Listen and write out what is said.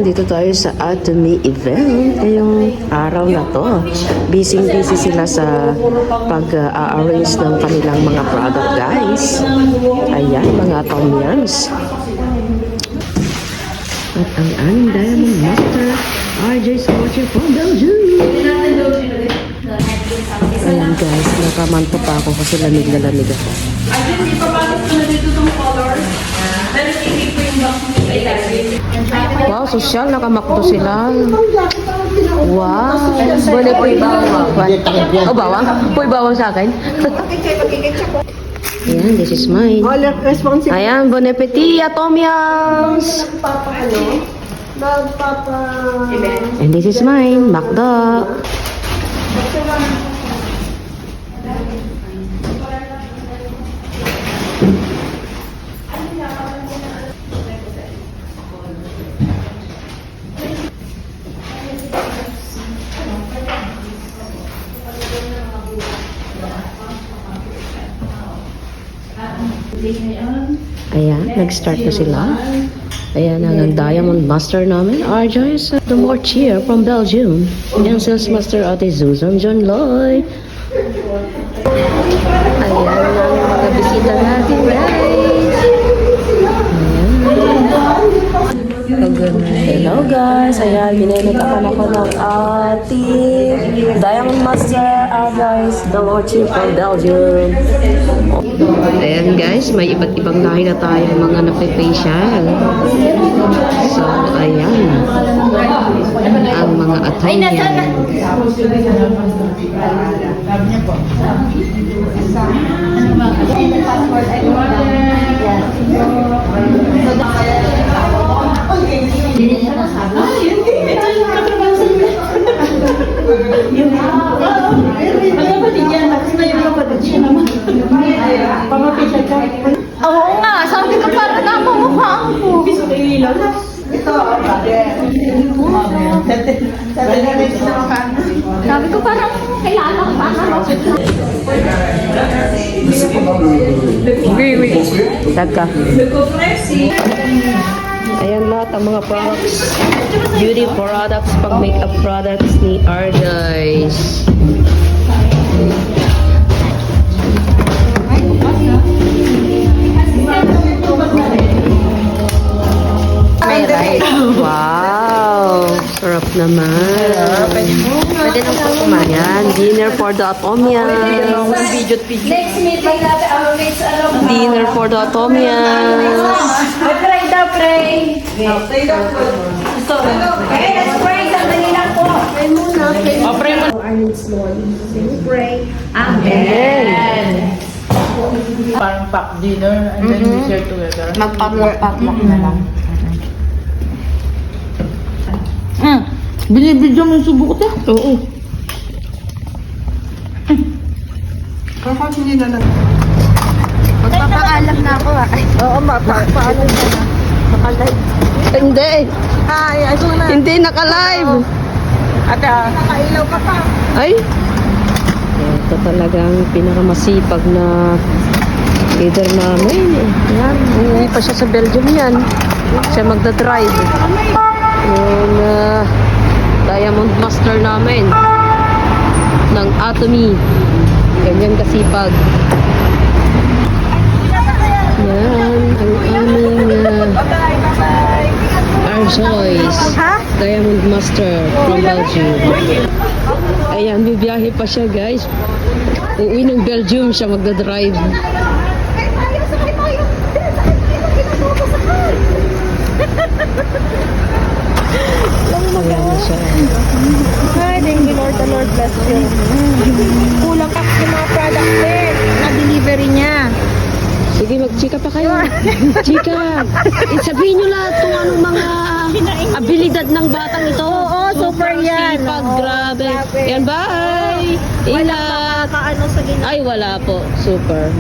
nandito tayo sa Atomy event. Ngayong araw na to, busy-busy sila sa pag-arrange ng kanilang mga product, guys. Ayan, mga Atomians. At ang aming Diamond Master, RJ Scorcher from Belgium. Ayan, guys, nakamanto pa ako kasi lamig na lamig ako. Ayun, di pa bakit ko na dito itong color? Pero hindi ko yung box mo sa ilalim. Wow, social, nakamakdo sila. Wow. Bale po bawang. Oh, bawang? Po'y bawang sa akin. Ayan, this is mine. Ayan, bon appetit, Atomians. And this is mine, Macdo. Ayan, nag-start na sila. Ayan, ang Diamond Master namin, RJ, the more cheer from Belgium. Ayan, Sales Master Ate Susan John Lloyd. Ayan, ang mga bisita natin, guys. Hello, guys. Ayan, binenitapan ako ng ating Diamond Master, guys, the more cheer from Belgium. Ayan, guys, may iba't ibang lahi na tayo mga nape-facial. So, ayan. Ang mga Atomian. Oo nga, sabi ko parang napamukha ako. Sabi ko parang kailangan ko pa ako. Daga. Ayan lahat ang mga products. Beauty products, pang makeup products ni Ardice. Wow! Sarap naman. Pwede nang kukumain. Yan, dinner for the Atomians. Next meet, may natin ang next alam. Dinner for the Atomians. Pray daw, pray. Pray daw po. So, okay, let's pray. Sandali lang po. Pray muna. Pray muna. Arnold slowly. Pray. Amen. Parang pack dinner and then we share together. Magpatlock na lang. Binibidyo mo yung subo ko tayo? Oo. Bakit hindi na lang? Magpapaalam na ako ah. Oo, mapapaalam na. Naka-live. Hindi. Hi, ito na. Hindi naka-live. Ate, nakailaw ka pa. Ay. Ito talagang pinakamasipag na leader namin. Yan. Umuwi pa siya sa Belgium yan. Siya magdadrive. Yung Diamond Master namin ng Atomy. Ganyan kasipag. Yan ang aming our choice. Diamond Master from Belgium. Ayan, bibiyahe pa siya, guys. Uuwi ng Belgium siya magdadrive. Ayan na siya. Hi, thank you Lord, the Lord bless you. Kulang pa yung mga product din na delivery niya. Sige, mag-chika pa kayo. Chika. Sabihin nyo lahat kung anong mga abilidad ng batang ito. Oo, super yan. Sipag, grabe. Yan, bye. Ingat. Kaano sa gina. Ay, wala po. Super.